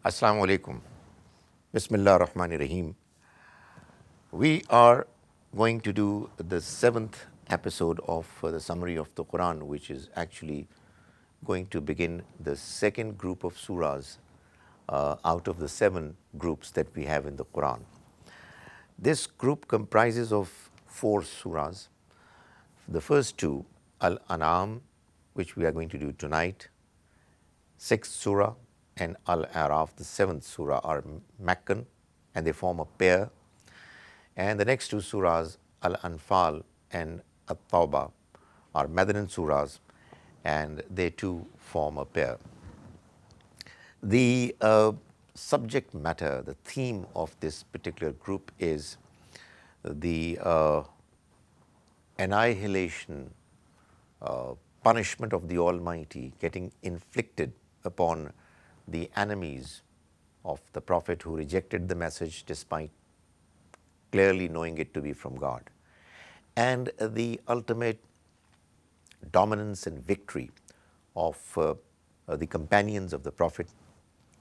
Assalamu alaikum. Bismillah ar-Rahman ar-Rahim. We are going to do the seventh episode of the summary of the Quran, which is actually going to begin the second group of surahs out of the seven groups that we have in the Quran. This group comprises of four surahs. The first two, Al-An'am, which we are going to do tonight, sixth surah, and Al-Araf, the seventh surah, are Meccan and they form a pair. And the next two surahs, Al-Anfal and At-Tawbah, are Madinan surahs and they too form a pair. The subject matter, the theme of this particular group is the annihilation, punishment of the Almighty getting inflicted upon the enemies of the Prophet who rejected the message despite clearly knowing it to be from God, and the ultimate dominance and victory of the companions of the Prophet,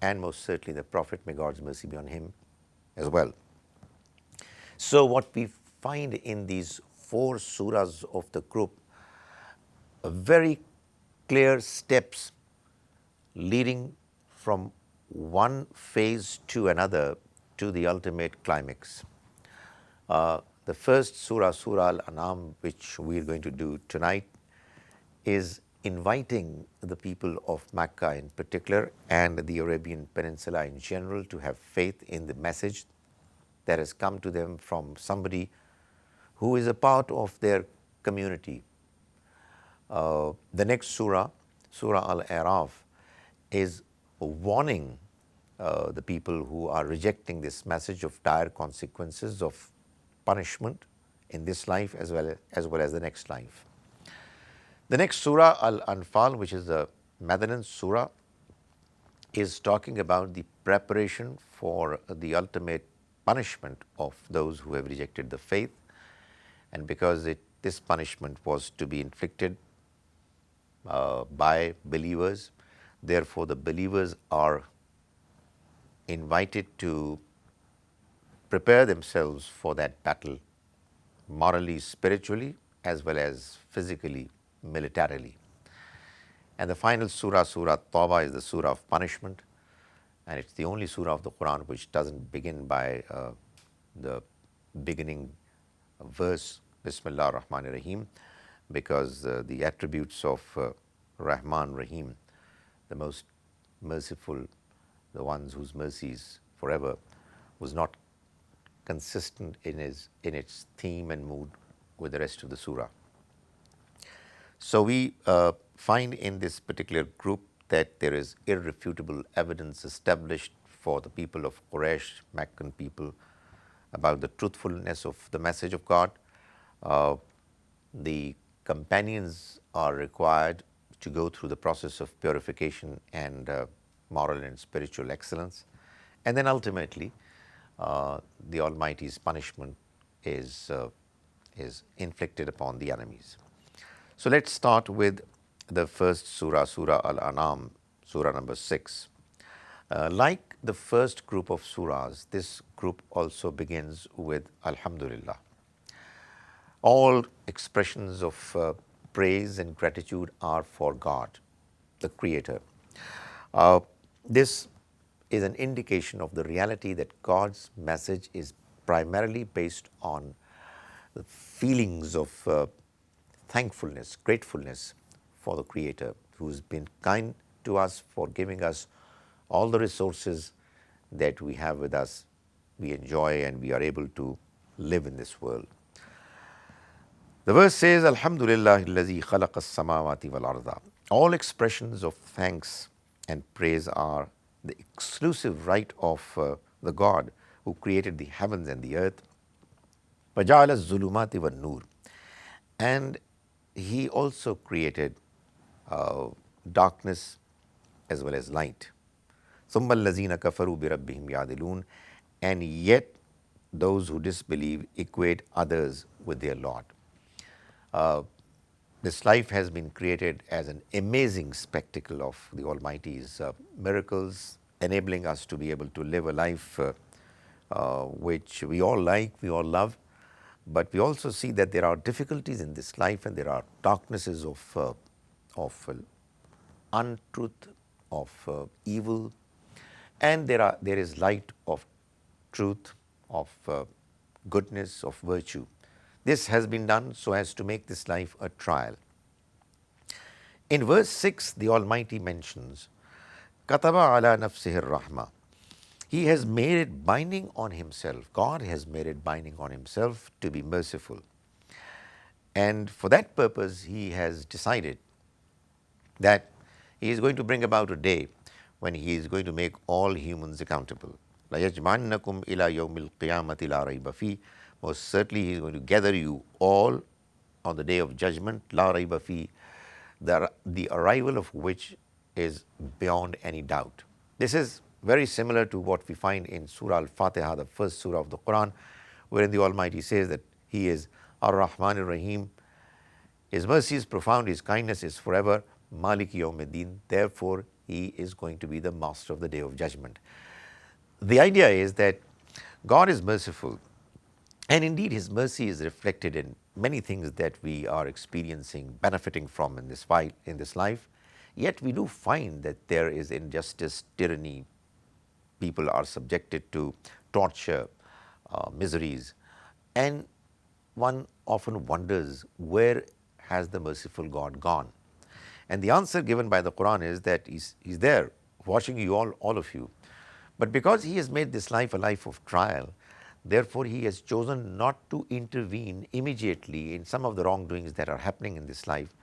and most certainly the Prophet, may God's mercy be on him as well. So what we find in these four surahs of the group, very clear steps leading from one phase to another to the ultimate climax. The first surah, Surah Al-An'am, which we are going to do tonight, is inviting the people of Mecca in particular and the Arabian Peninsula in general to have faith in the message that has come to them from somebody who is a part of their community. The next surah, Surah Al-Araf, is warning the people who are rejecting this message of dire consequences of punishment in this life as well as the next life. The next surah, Al-Anfal, which is the Madinan surah, is talking about the preparation for the ultimate punishment of those who have rejected the faith. And because this punishment was to be inflicted by believers, therefore the believers are invited to prepare themselves for that battle, morally, spiritually, as well as physically, militarily. And the final surah, Surah Tawbah, is the surah of punishment, and it's the only surah of the Quran which doesn't begin by the beginning verse, Bismillah ar-Rahman ar-Rahim, because the attributes of Rahman, Rahim, the most merciful, the ones whose mercies forever, was not consistent in its theme and mood with the rest of the surah. So we find in this particular group that there is irrefutable evidence established for the people of Quraysh, Meccan people, about the truthfulness of the message of God. The companions are required to go through the process of purification and moral and spiritual excellence, and then ultimately the Almighty's punishment is inflicted upon the enemies. So let's start with the first surah, Surah Al-An'am, surah number 6. Like the first group of surahs, this group also begins with Alhamdulillah. All expressions of praise and gratitude are for God, the Creator. This is an indication of the reality that God's message is primarily based on the feelings of thankfulness, gratefulness for the Creator, who's been kind to us, for giving us all the resources that we have with us, we enjoy, and we are able to live in this world. The verse says, Alhamdulillah allazi khalaqa as-samawati wal arda. All expressions of thanks and praise are the exclusive right of the God who created the heavens and the earth. وَجَعَلَ الظُّلُمَاتِ وَالنُّورِ. And He also created darkness as well as light. ثُمَّ الَّذِينَ كَفَرُوا بِرَبِّهِمْ يَعْدِلُونَ. And yet those who disbelieve equate others with their Lord. This life has been created as an amazing spectacle of the Almighty's miracles enabling us to be able to live a life which we all like, we all love. But we also see that there are difficulties in this life, and there are darknesses of untruth, of evil, and there is light of truth, of goodness, of virtue. This has been done so as to make this life a trial. In verse 6, the Almighty mentions, Kataba ala nafsihi rahma. He has made it binding on himself. God has made it binding on himself to be merciful. And for that purpose, he has decided that he is going to bring about a day when he is going to make all humans accountable. لَيَجْمَعَنَّكُمْ إِلَى يَوْمِ الْقِيَامَةِ لَا رَيْبَ فِيهِ. Most certainly he is going to gather you all on the day of judgment, لَا رَيْبَ فِيهِ, the arrival of which is beyond any doubt. This is very similar to what we find in Surah Al-Fatiha, the first surah of the Quran, wherein the Almighty says that He is Ar-Rahman Ar-Rahim. His mercy is profound, His kindness is forever, Malik Yawmiddin. Therefore, He is going to be the master of the day of judgment. The idea is that God is merciful, and indeed His mercy is reflected in many things that we are experiencing, benefiting from in this life. Yet we do find that there is injustice, tyranny. People are subjected to torture, miseries, and one often wonders, where has the merciful God gone? And the answer given by the Quran is that He's there, watching you all of you. But because He has made this life a life of trial, therefore He has chosen not to intervene immediately in some of the wrongdoings that are happening in this life,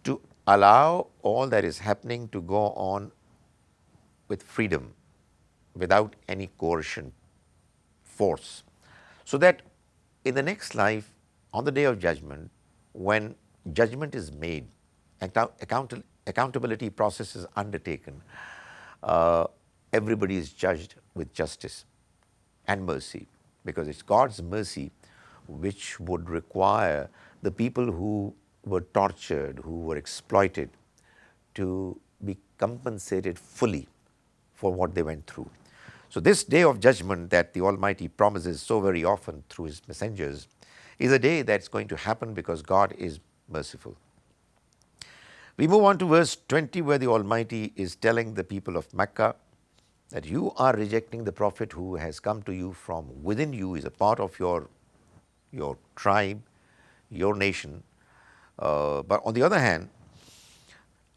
to allow all that is happening to go on with freedom, without any coercion, force, so that in the next life, on the day of judgment, when judgment is made, accountability process is undertaken, everybody is judged with justice and mercy, because it's God's mercy which would require the people who were tortured, who were exploited, to be compensated fully for what they went through. So this day of judgment that the Almighty promises so very often through His messengers is a day that's going to happen because God is merciful. We move on to verse 20, where the Almighty is telling the people of Mecca that you are rejecting the Prophet who has come to you from within you, is a part of your tribe, your nation. But on the other hand,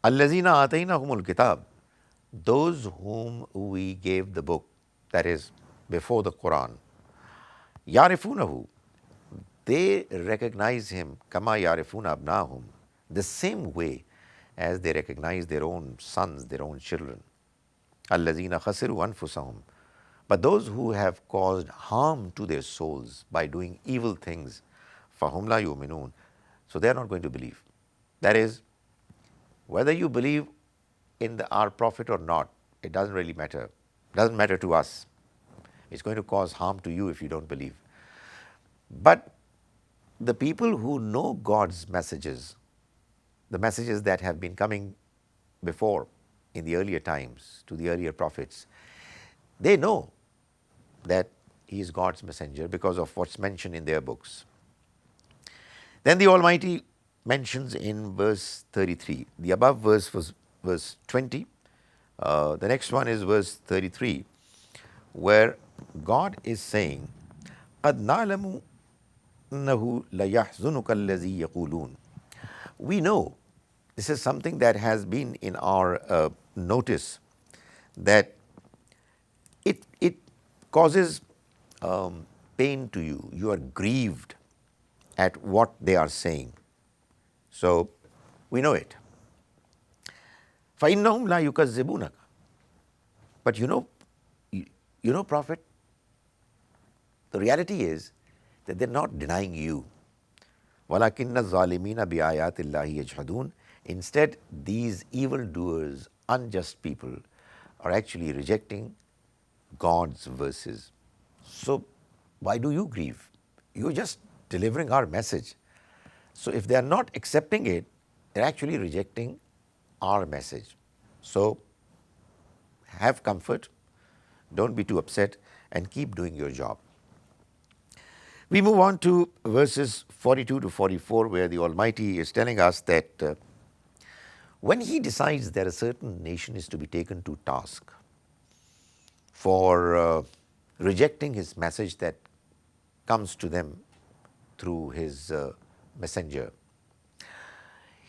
الَّذِينَ آتَيْنَهُمُ الْكِتَابِ, those whom we gave the book, that is before the Quran, يَعْرِفُونَهُ, they recognize him, كَمَا يَعْرِفُونَ أَبْنَاهُمْ, the same way as they recognize their own sons, their own children. الَّذِينَ خَسِرُوا أَنفُسَهُمْ, but those who have caused harm to their souls by doing evil things, فَهُمْ لَا يُؤْمِنُونَ, so they are not going to believe. That is, whether you believe in our Prophet or not, it doesn't really matter. It doesn't matter to us. It's going to cause harm to you if you don't believe. But the people who know God's messages, the messages that have been coming before in the earlier times to the earlier prophets, they know that He is God's messenger because of what's mentioned in their books. Then the Almighty mentions in verse 33, the above verse was verse 20, the next one is verse 33, where God is saying, قَدْ نَعْلَمُ أَنَّهُ لَيَحْزُنُكَ الَّذِي يَقُولُونَ. We know, this is something that has been in our notice, that it causes pain to you. You are grieved at what they are saying. So we know it. فَإِنَّهُمْ لَا يُكَذِّبُونَكَ. But you know, Prophet, the reality is that they're not denying you. وَلَكِنَّ الظَّالِمِينَ بِآيَاتِ اللَّهِ يَجْحَدُونَ. Instead, these evildoers, unjust people, are actually rejecting God's verses. So why do you grieve? You're just delivering our message. So if they are not accepting it, they're actually rejecting our message. So have comfort, don't be too upset, and keep doing your job. We move on to verses 42 to 44, where the Almighty is telling us that when He decides that a certain nation is to be taken to task for rejecting His message that comes to them through His messenger,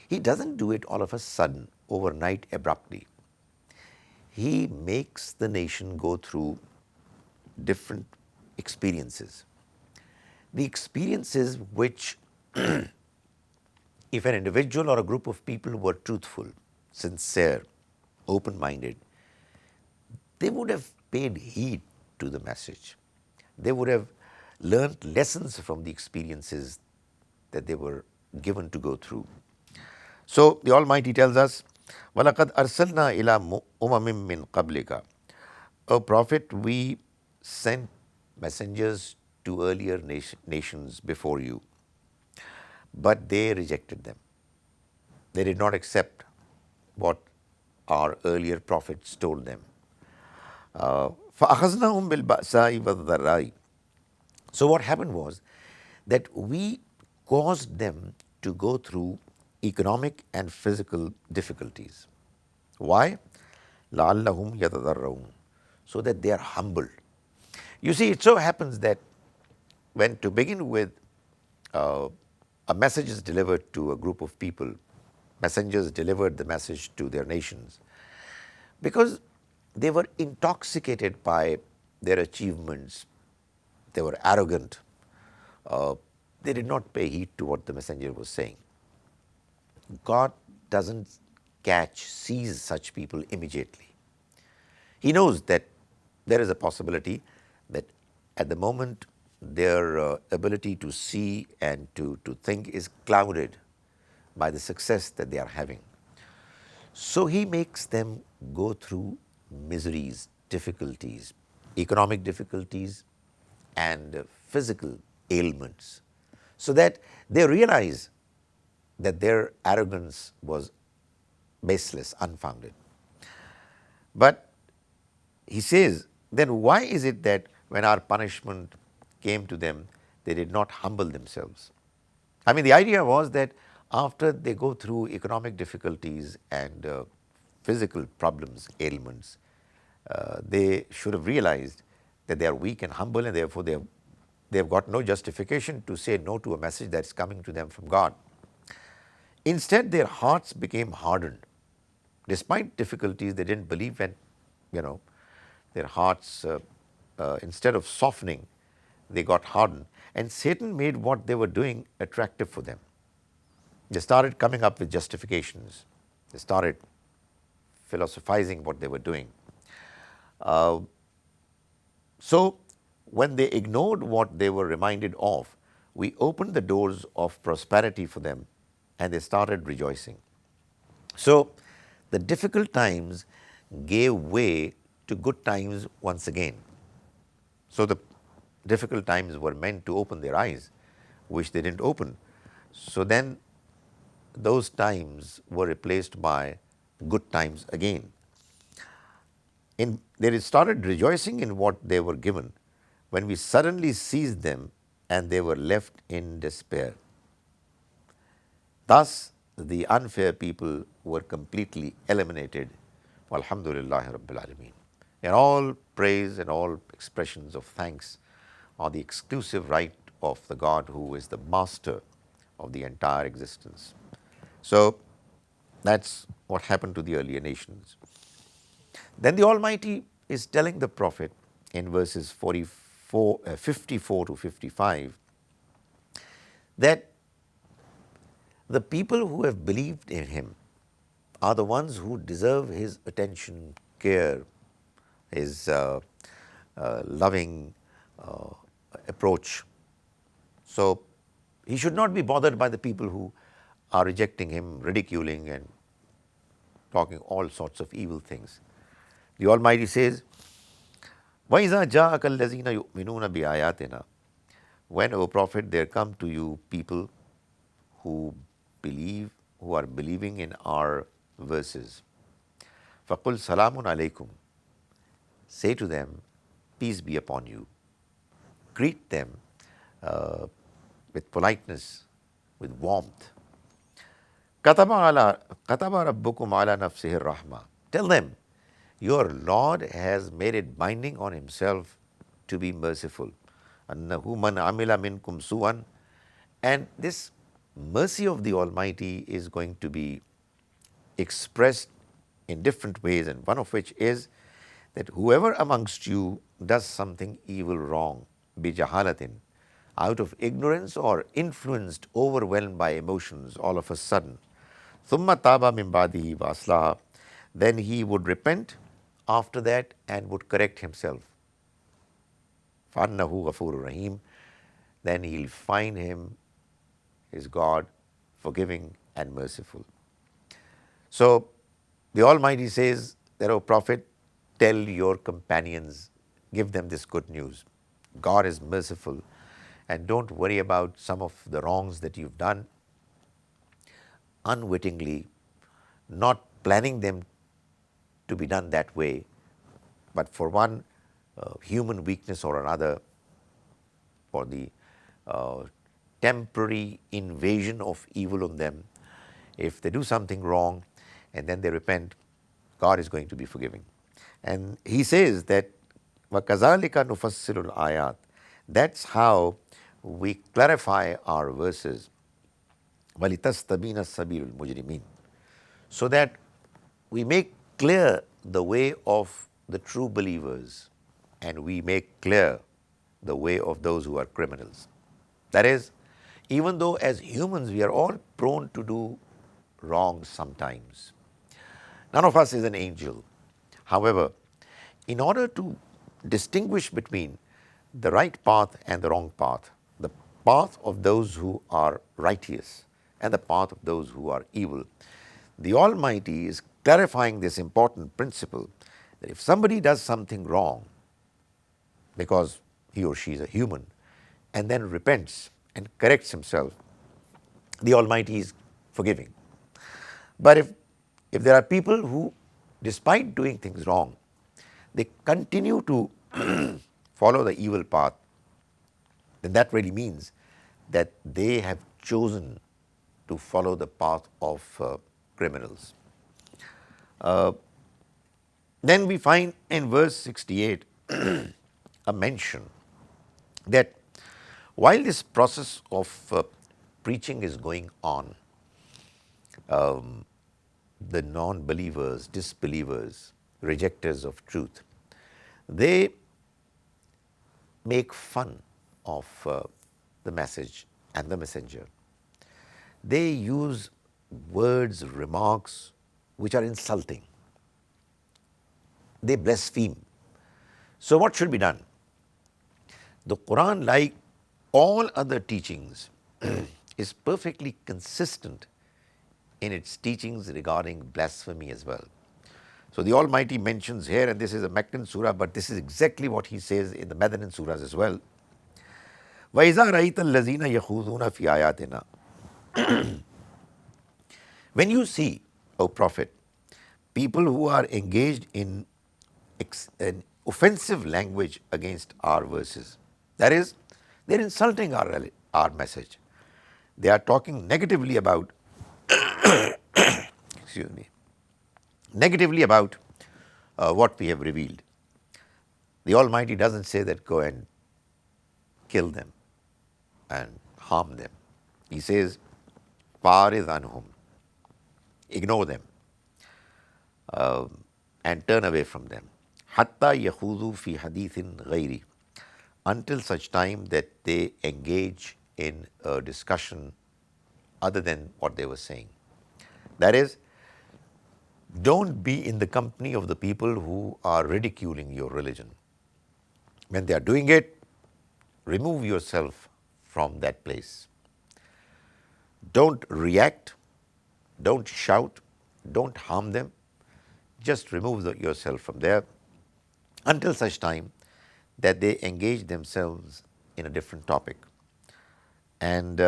He doesn't do it all of a sudden, overnight, abruptly. He makes the nation go through different experiences. The experiences which, if an individual or a group of people were truthful, sincere, open-minded, they would have paid heed to the message. They would have learned lessons from the experiences that they were given to go through. So the Almighty tells us, وَلَقَدْ أَرْسَلْنَا إِلَىٰ أُمَمٍ مِّن قَبْلِكَ. O Prophet, we sent messengers to earlier nations before you, but they rejected them. They did not accept what our earlier prophets told them. فَأَخَذْنَاهُمْ بِالْبَأْسَاءِ وَالضَّرَّاءِ. So what happened was that we caused them to go through economic and physical difficulties. Why? لَعَلَّهُمْ يَتَضَرَّعُونَ. So that they are humbled. You see, it so happens that when, to begin with, a message is delivered to a group of people, messengers delivered the message to their nations, because they were intoxicated by their achievements, they were arrogant, they did not pay heed to what the messenger was saying. God doesn't seize such people immediately. He knows that there is a possibility that at the moment their ability to see and to think is clouded by the success that they are having. So He makes them go through miseries, difficulties, economic difficulties and physical ailments, so that they realize that their arrogance was baseless, unfounded. But He says, then why is it that when our punishment came to them, they did not humble themselves? I mean, the idea was that after they go through economic difficulties and physical problems, ailments, they should have realized that they are weak and humble, and therefore they have got no justification to say no to a message that is coming to them from God. Instead, their hearts became hardened. Despite difficulties, they didn't believe, and their hearts, instead of softening, they got hardened. And Satan made what they were doing attractive for them. They started coming up with justifications. They started philosophizing what they were doing. So when they ignored what they were reminded of, we opened the doors of prosperity for them, and they started rejoicing. So the difficult times gave way to good times once again. So the difficult times were meant to open their eyes, which they didn't open. So then those times were replaced by good times again. They started rejoicing in what they were given when we suddenly seized them and they were left in despair. Thus, the unfair people were completely eliminated. Walhamdulillahi Rabbil Alameen. And all praise and all expressions of thanks are the exclusive right of the God who is the master of the entire existence. So that's what happened to the earlier nations. Then the Almighty is telling the Prophet in verses 54 to 55 that the people who have believed in Him are the ones who deserve His attention, care, His loving approach. So He should not be bothered by the people who are rejecting Him, ridiculing and talking all sorts of evil things. The Almighty says, وَإِذَا جَاءَكَ الَّذِينَ يُؤْمِنُونَ بِآيَاتِنَا. When, O Prophet, there come to you people who are believing in our verses. فَقُلْ سَلَامٌ عَلَيْكُمْ. say to them, peace be upon you. Greet them uh, with politeness, with warmth. Kataba rabbukum ala nafsihi rahma. Tell them, your Lord has made it binding on himself to be merciful. Annahu man amila minkum su'an. And this mercy of the Almighty is going to be expressed in different ways, and one of which is that whoever amongst you does something evil, wrong, bijahalatin, out of ignorance or influenced, overwhelmed by emotions all of a sudden, thumma taba min ba'dihi wa aslaha, then he would repent after that and would correct himself. Fannahu ghafurur rahim, then he'll find him, his God, forgiving and merciful. So the Almighty says that, O Prophet, tell your companions, give them this good news. God is merciful, and don't worry about some of the wrongs that you've done unwittingly, not planning them to be done that way, but for one human weakness or another, for the temporary invasion of evil on them. If they do something wrong and then they repent, God is going to be forgiving. And he says that وَكَذَلِكَ نُفَصِّلُ الْآيَاتِ, that's how we clarify our verses. وَلِتَسْتَبِينَ السَّبِيلُ الْمُجْرِمِينَ, so that we make clear the way of the true believers and we make clear the way of those who are criminals. That is, even though as humans we are all prone to do wrong sometimes, none of us is an angel. However, in order to distinguish between the right path and the wrong path, the path of those who are righteous and the path of those who are evil, the Almighty is clarifying this important principle that if somebody does something wrong because he or she is a human and then repents and corrects himself, the Almighty is forgiving. But if there are people who, despite doing things wrong, they continue to follow the evil path, then that really means that they have chosen to follow the path of criminals. Then we find in verse 68 a mention that while this process of preaching is going on, the non-believers, disbelievers, rejectors of truth, they make fun of the message and the messenger. They use words, remarks which are insulting. They blaspheme. So what should be done? The Quran, like all other teachings, is perfectly consistent in its teachings regarding blasphemy as well. So the Almighty mentions here, and this is a Meccan surah, but this is exactly what he says in the Medinan surahs as well. وَإِذَا رَأَيْتَ الَّذِينَ يَخُوضُونَ فِي آيَاتِنَا. When you see, O Prophet, people who are engaged in an offensive language against our verses, that is, they're insulting our message. They are talking negatively about excuse me, negatively about what we have revealed. The Almighty doesn't say that go and kill them and harm them. He says, "Farid anhum," ignore them and turn away from them. Hatta yahudu fi hadithin ghairi, until such time that they engage in a discussion other than what they were saying. That is, don't be in the company of the people who are ridiculing your religion. When they are doing it, remove yourself from that place. Don't react, don't shout, don't harm them. Just remove yourself from there until such time that they engage themselves in a different topic. And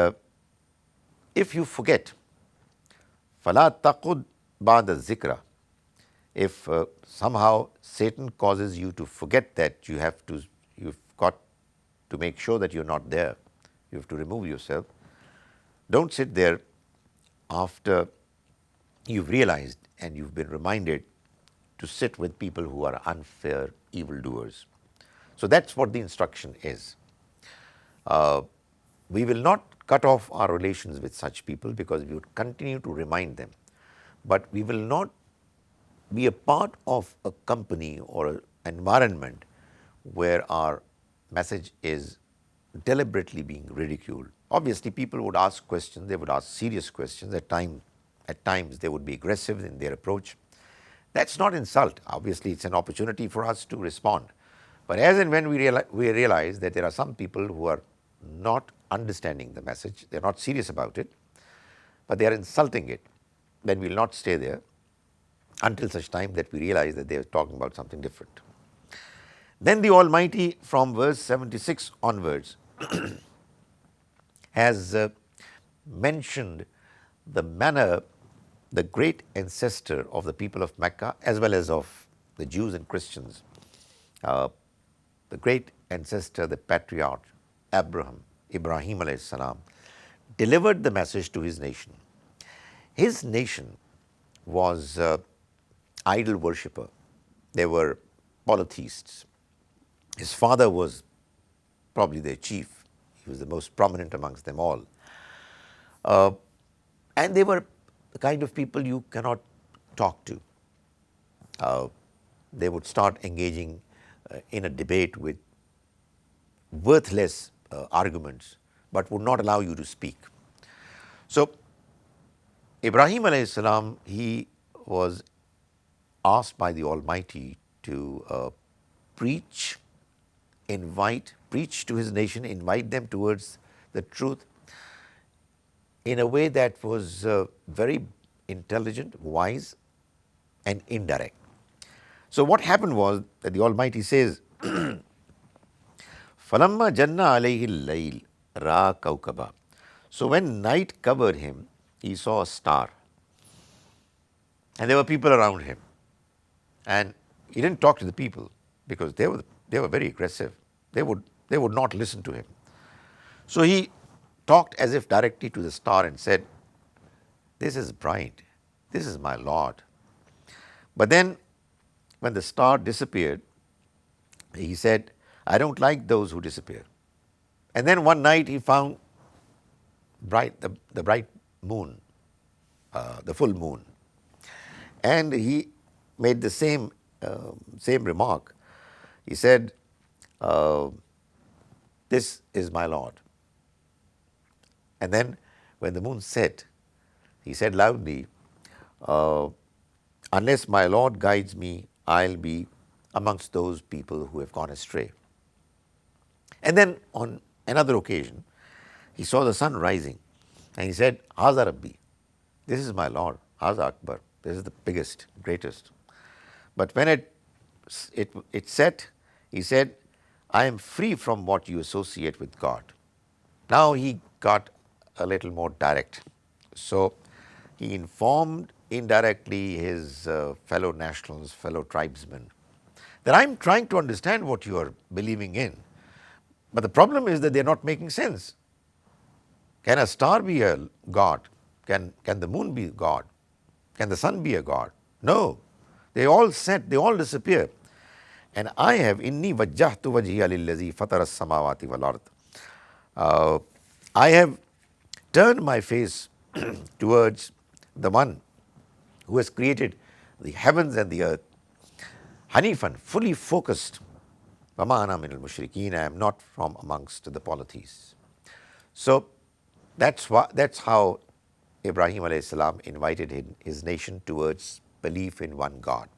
if you forget, فَلَا تَقُدْ بَعْدَ الذِّكْرَ, if somehow Satan causes you to forget that you've got to make sure that you're not there, you have to remove yourself. Don't sit there after you've realized and you've been reminded to sit with people who are unfair evildoers. So that's what the instruction is. We will not cut off our relations with such people because we would continue to remind them. But we will not be a part of a company or an environment where our message is deliberately being ridiculed. Obviously, people would ask questions, they would ask serious questions. At times, they would be aggressive in their approach. That's not insult. Obviously, it's an opportunity for us to respond. But as and when we realize that there are some people who are not understanding the message, they're not serious about it, but they are insulting it, then we'll not stay there until such time that we realize that they are talking about something different. Then the Almighty, from verse 76 onwards, has mentioned the manner the great ancestor of the people of Mecca, as well as of the Jews and Christians, the great ancestor, the patriarch Ibrahim alayhi salam, delivered the message to his nation. His nation was idol worshipper. They were polytheists. His father was probably their chief. He was the most prominent amongst them all. And they were the kind of people you cannot talk to. They would start engaging in a debate with worthless arguments, but would not allow you to speak. So Ibrahim alayhi salam, he was asked by the Almighty to preach to his nation, invite them towards the truth in a way that was very intelligent, wise, and indirect. So what happened was that the Almighty says, فَلَمَّا جَنَّ عَلَيْهِ اللَّيْلِ رَأَى كَوْكَبًا. So when night covered him, he saw a star. And there were people around him. And he didn't talk to the people because they were very aggressive. They would not listen to him. So he talked as if directly to the star and said, "This is bright. This is my Lord." But then when the star disappeared, he said, "I don't like those who disappear." And then one night he found the bright moon, the full moon. And he made the same remark. He said, "This is my Lord." And then when the moon set, he said loudly, "Unless my Lord guides me, I'll be amongst those people who have gone astray." And then on another occasion, he saw the sun rising and he said, "Haza Rabbi, this is my Lord, Haza Akbar, this is the biggest, greatest." But when it set, he said, "I am free from what you associate with God." Now he got a little more direct. So he informed indirectly his fellow nationals, fellow tribesmen, that I'm trying to understand what you are believing in. But the problem is that they're not making sense. Can a star be a god? Can the moon be God? Can the sun be a god? No. They all set, they all disappear. And I have inni wajjahtu wajhiya lillazi fatara as-samawati wal ard. I have turned my face towards the one who has created the heavens and the earth. Hanifan, fully focused. Wama ana minal mushrikeen, I am not from amongst the polytheists. So that's how Ibrahim alayhi salam invited his nation towards belief in one God.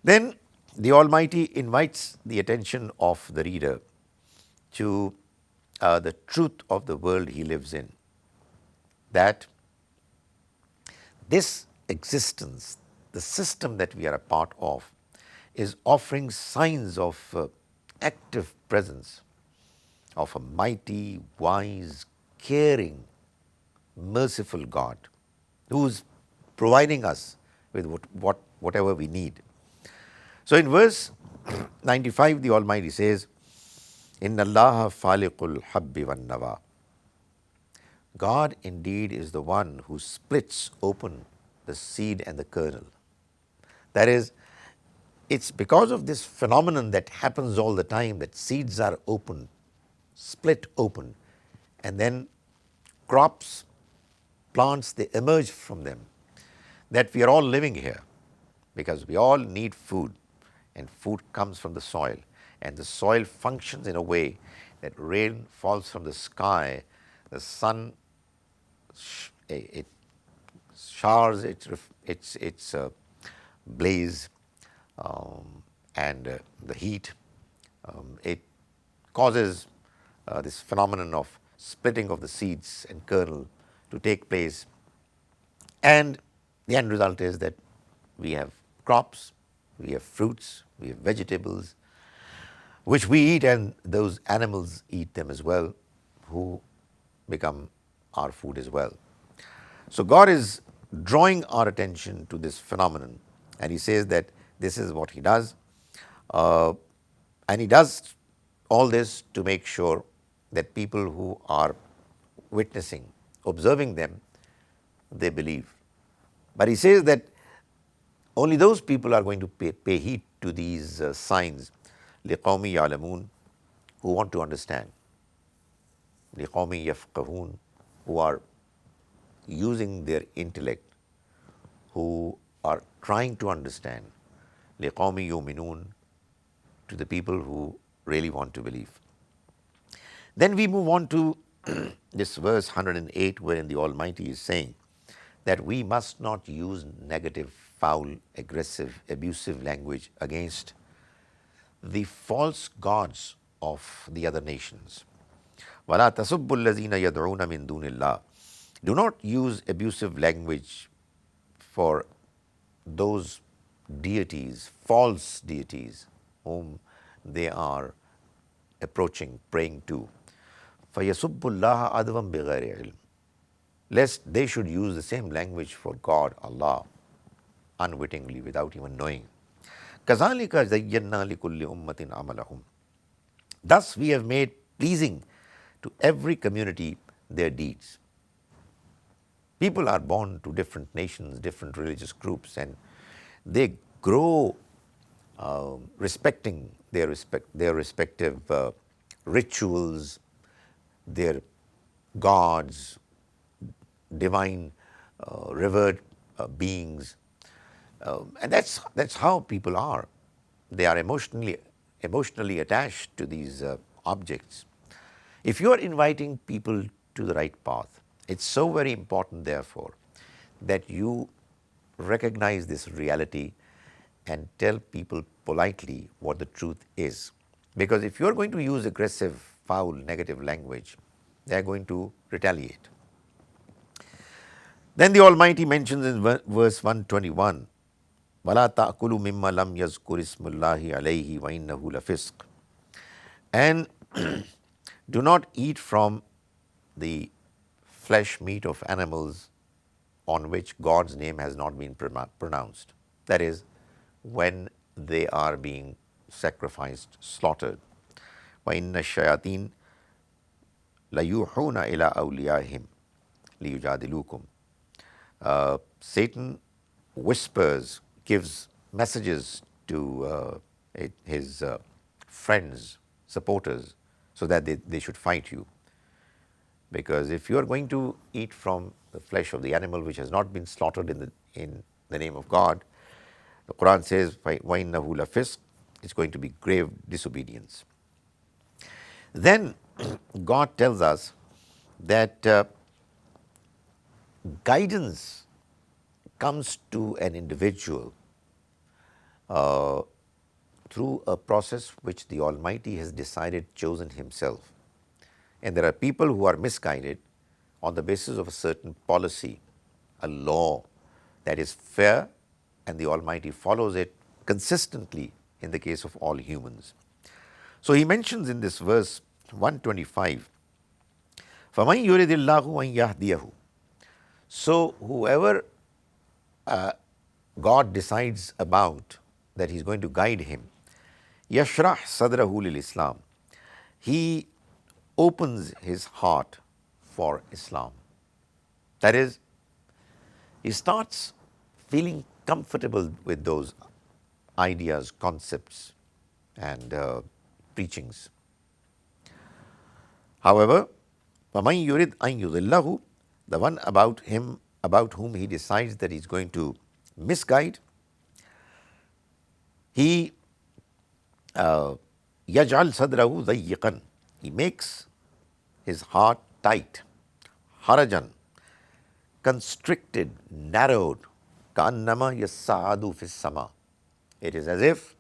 Then the Almighty invites the attention of the reader to the truth of the world he lives in. That this existence, the system that we are a part of, is offering signs of active presence of a mighty, wise, caring, merciful God who is providing us with whatever we need. So in verse 95, the Almighty says, Inna Allaha faliqul habbi wan nawa. God indeed is the one who splits open the seed and the kernel. That is, it's because of this phenomenon that happens all the time that seeds are open, split open, and then crops, plants, they emerge from them, that we are all living here, because we all need food, and food comes from the soil, and the soil functions in a way that rain falls from the sky, the sun it showers its blaze, and the heat. It causes this phenomenon of splitting of the seeds and kernel to take place, and the end result is that we have crops, we have fruits, we have vegetables, which we eat, and those animals eat them as well, who become our food as well. So God is drawing our attention to this phenomenon, and He says that this is what He does, and He does all this to make sure that people who are witnessing, observing them, they believe. But He says that only those people are going to pay heed to these signs, لِقَوْمِ يَعْلَمُونَ, who want to understand, لِقَوْمِ يَفْقَهُونَ, who are using their intellect, who are trying to understand, لِقَوْمِ يُؤْمِنُونَ, to the people who really want to believe. Then we move on to this verse 108, wherein the Almighty is saying that we must not use negative, foul, aggressive, abusive language against the false gods of the other nations. وَلَا تَسُبُّ الَّذِينَ يَدْعُونَ مِن دُونِ اللَّهِ. Do not use abusive language for those deities, false deities, whom they are approaching, praying to. فَيَسُبُّ اللَّهَ عَدْوًا بِغَيْرِ عِلْمٍ. Lest they should use the same language for God, Allah, unwittingly, without even knowing. كَذَلِكَ زَيَّنَّا لِكُلِّ أُمَّةٍ عَمَلَهُمْ. Thus we have made pleasing to every community their deeds. People are born to different nations, different religious groups, and they grow respecting their respective rituals, their gods, divine revered beings, and that's how people are. They are emotionally attached to these objects. If you are inviting people to the right path, it's so very important, therefore, that you recognize this reality and tell people politely what the truth is. Because if you are going to use aggressive, foul, negative language, they are going to retaliate. Then the Almighty mentions in verse 121, وَلَا تَأْكُلُوا مِمَّا لَمْ يَذْكُرِ اسْمُ اللَّهِ عَلَيْهِ وَإِنَّهُ لَفِسْقٌ. And do not eat from the flesh meat of animals on which God's name has not been pronounced. That is, when they are being sacrificed, slaughtered. وَإِنَّ الشَّيَاطِينَ لَيُوحُونَ إِلَىٰ أَوْلِيَائِهِمْ لِيُجَادِلُوكُمْ. Satan whispers, gives messages to his friends, supporters, so that they should fight you. Because if you are going to eat from the flesh of the animal which has not been slaughtered in the name of God, the Quran says, وَإِنَّهُ لَفِسْقٌ, it's going to be grave disobedience. Then God tells us that guidance comes to an individual through a process which the Almighty has decided, chosen Himself. And there are people who are misguided on the basis of a certain policy, a law that is fair, and the Almighty follows it consistently in the case of all humans. So He mentions in this verse 125, فَمَنْ يُرِدِ اللَّهُ أَنْ يَهْدِيَهُ. So whoever God decides about, that He's going to guide him, yashrah sadrahu lil Islam, he opens his heart for Islam. That is, he starts feeling comfortable with those ideas, concepts, and preachings. However, وَمَنْ يُرِدْ أَنْ يُضِلَّهُ, the one about whom he decides that he's going to misguide, he يَجْعَلْ صَدْرَهُ ضَيِّقًا, he makes his heart tight, harajan, constricted, narrowed, كَأَنَّمَا يَسَّعَدُ فِي السَّمَاءِ, it is as if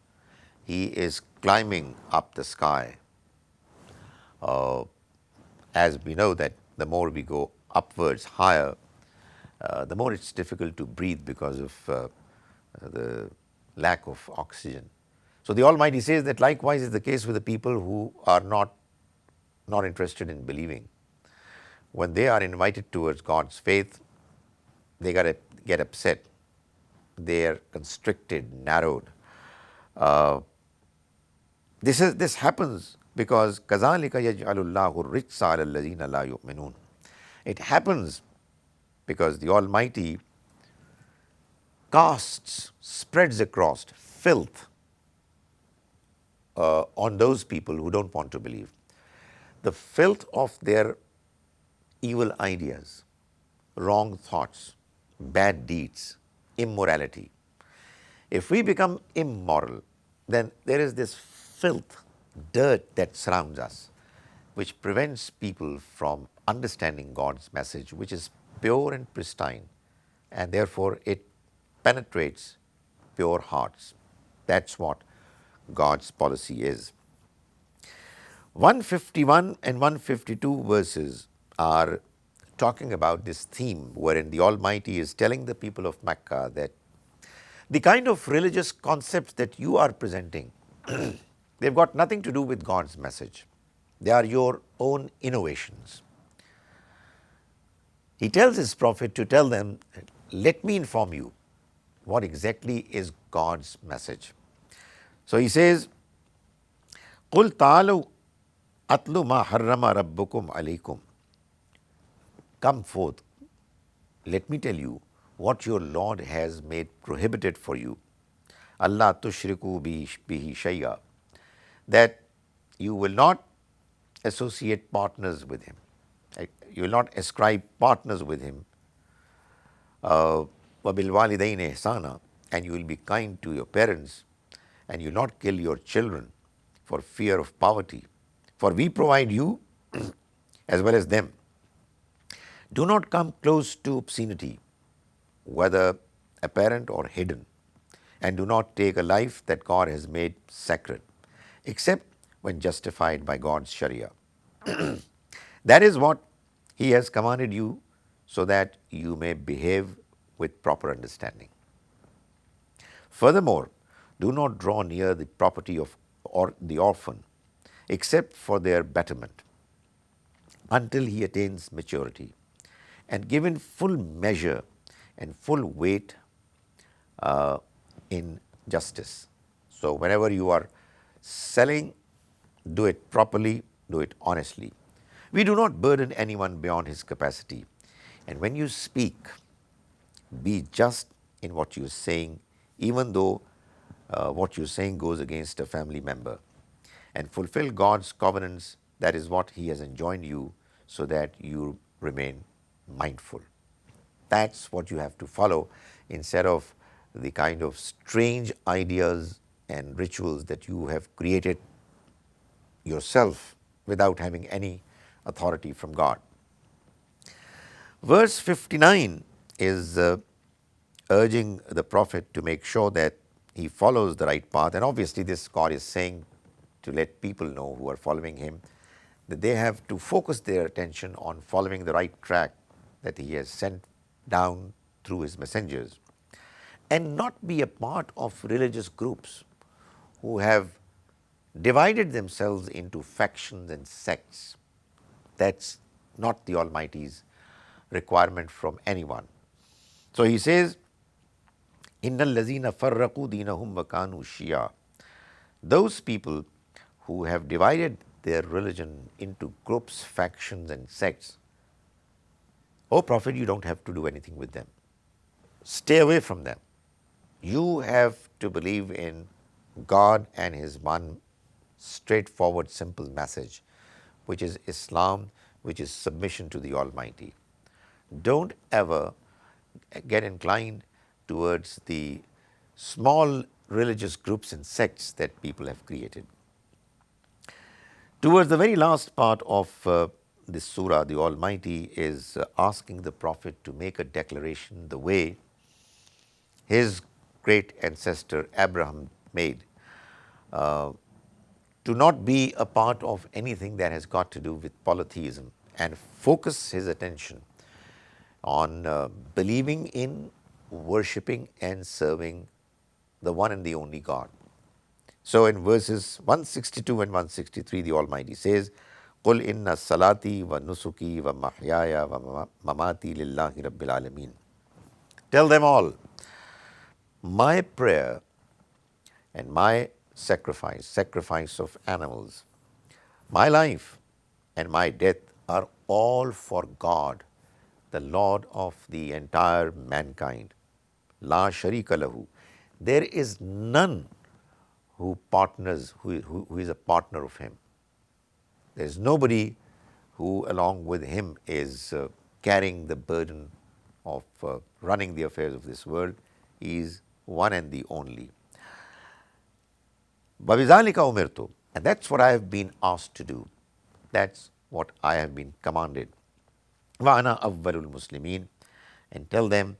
he is climbing up the sky. As we know that the more we go upwards, higher, the more it's difficult to breathe because of the lack of oxygen. So the Almighty says that likewise is the case with the people who are not interested in believing. When they are invited towards God's faith, they gotta get upset. They are constricted, narrowed. This happens because كَذَلِكَ يَجْعَلُ اللَّهُ الرِّجْسَ عَلَى الَّذِينَ لَا يُؤْمِنُونَ. It happens because the Almighty spreads across filth on those people who don't want to believe. The filth of their evil ideas, wrong thoughts, bad deeds, immorality. If we become immoral, then there is this filth, dirt that surrounds us, which prevents people from understanding God's message, which is pure and pristine, and therefore it penetrates pure hearts. That's what God's policy is. 151 and 152 verses are talking about this theme wherein the Almighty is telling the people of Mecca that the kind of religious concepts that you are presenting, they've got nothing to do with God's message. They are your own innovations. He tells his prophet to tell them, let me inform you what exactly is God's message. So he says, قُلْ تَعَالَوْا أَتْلُ مَا حَرَّمَ رَبُّكُمْ عَلَيْكُمْ. Come forth, let me tell you what your Lord has made prohibited for you. Allah tushriku bihi shay'a, that you will not associate partners with him. You will not ascribe partners with him. وَبِالْوَالِدَيْنِ إِحْسَانًا, and you will be kind to your parents, and you will not kill your children for fear of poverty. For we provide you as well as them. Do not come close to obscenity, whether apparent or hidden, and do not take a life that God has made sacred, except when justified by God's Sharia. That is what He has commanded you, so that you may behave with proper understanding. Furthermore, do not draw near the property of the orphan, except for their betterment, until he attains maturity, and given full measure and full weight in justice. So whenever you are selling, do it properly, do it honestly. We do not burden anyone beyond his capacity. And when you speak, be just in what you're saying, even though what you're saying goes against a family member. And fulfill God's covenants, that is what He has enjoined you, so that you remain mindful. That's what you have to follow, instead of the kind of strange ideas and rituals that you have created yourself without having any authority from God. Verse 59 is urging the Prophet to make sure that he follows the right path, and obviously this God is saying to let people know who are following him that they have to focus their attention on following the right track that he has sent down through his messengers, and not be a part of religious groups who have divided themselves into factions and sects. That's not the Almighty's requirement from anyone. So he says, Innal lazina farraqu dinahum wa kanu shia. Those people who have divided their religion into groups, factions, and sects. Oh Prophet, you don't have to do anything with them. Stay away from them. You have to believe in God and His one straightforward, simple message, which is Islam, which is submission to the Almighty. Don't ever get inclined towards the small religious groups and sects that people have created. Towards the very last part of this surah, the Almighty is asking the Prophet to make a declaration the way his great ancestor Abraham made, to not be a part of anything that has got to do with polytheism and focus his attention on believing in, worshipping and serving the one and the only God. So in verses 162 and 163, the Almighty says, قُلْ إِنَّ الصَّلَاةِ وَنُسُكِي وَمَحْيَايَ وَمَمَاتِي لِلَّهِ رَبِّ الْعَالَمِينَ. Tell them all, my prayer and my sacrifice of animals, my life and my death are all for God, the Lord of the entire mankind. La sharika lahu. There is none who is a partner of him. There is nobody who along with him is carrying the burden of running the affairs of this world. He is one and the only. وَبِذَلِكَ أُمِرْتُ. And that's what I have been asked to do. That's what I have been commanded. وَأَنَا أَوَّلُ الْمُسْلِمِينَ. And tell them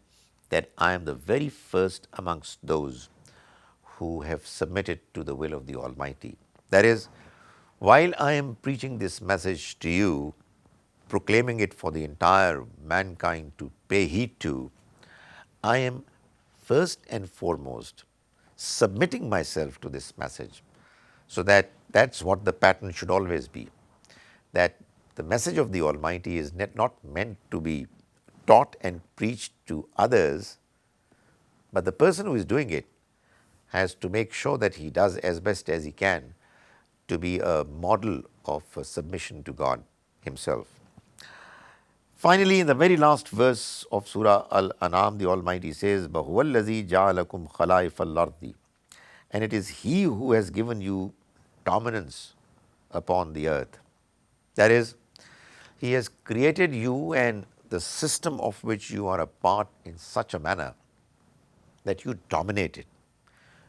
that I am the very first amongst those who have submitted to the will of the Almighty. That is, while I am preaching this message to you, proclaiming it for the entire mankind to pay heed to, I am first and foremost submitting myself to this message. So that's what the pattern should always be. That the message of the Almighty is not meant to be taught and preached to others, but the person who is doing it has to make sure that he does as best as he can to be a model of submission to God Himself. Finally, in the very last verse of Surah Al-An'am, the Almighty says, بَهُوَ الَّذِي جَعَلَكُمْ خَلَائِفَ الْأَرْضِ. And it is He who has given you dominance upon the earth. That is, He has created you and the system of which you are a part in such a manner that you dominate it.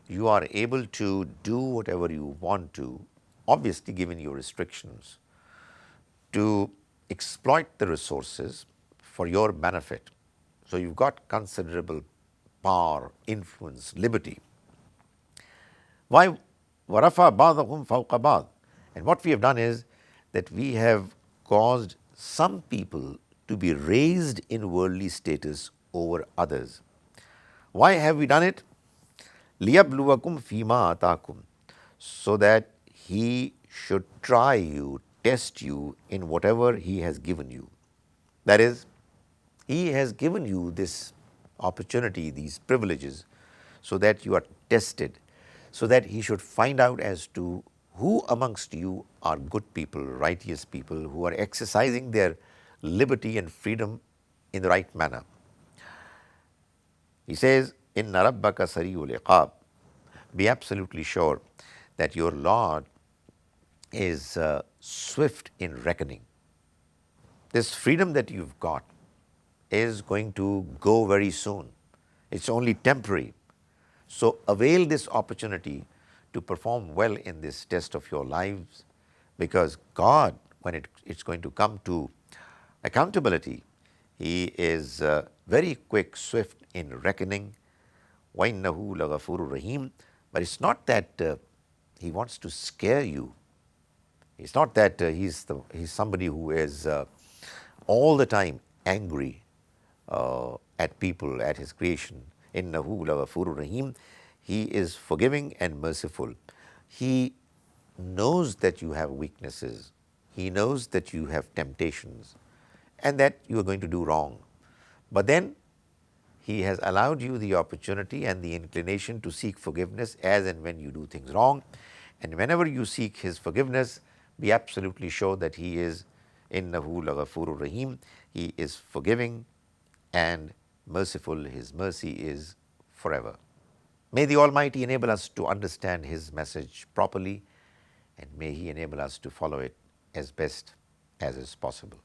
You are able to do whatever you want to, obviously given your restrictions, to exploit the resources for your benefit. So you've got considerable power, influence, liberty. Why? وَرَفَى بَعْضَهُمْ فَوْقَ بَعْضٍ. And what we have done is that we have caused some people to be raised in worldly status over others. Why have we done it? لِيَبْلُوَكُمْ فِيمَا آتَاكُمْ. So that He should try you, test you in whatever He has given you. That is, He has given you this opportunity, these privileges, so that you are tested, so that He should find out as to who amongst you are good people, righteous people, who are exercising their liberty and freedom in the right manner. He says, إِنَّ رَبَّكَ سَرِيعُ الْعِقَابِ. Be absolutely sure that your Lord is swift in reckoning. This freedom that you've got is going to go very soon. It's only temporary. So avail this opportunity to perform well in this test of your lives, because God, when it's going to come to accountability, He is very quick, swift in reckoning. وَإِنَّهُ لَغَفُورٌ رَحِيمٌ. But it's not that He wants to scare you. It's not that he's somebody who is all the time angry at people, at His creation. إِنَّهُ لَغَفُورٌ رَحِيمٌ. He is forgiving and merciful. He knows that you have weaknesses. He knows that you have temptations and that you are going to do wrong. But then He has allowed you the opportunity and the inclination to seek forgiveness as and when you do things wrong. And whenever you seek His forgiveness, be absolutely sure that He is innahu laghafurur rahim. He is forgiving and merciful. His mercy is forever. May the Almighty enable us to understand His message properly, and may He enable us to follow it as best as is possible.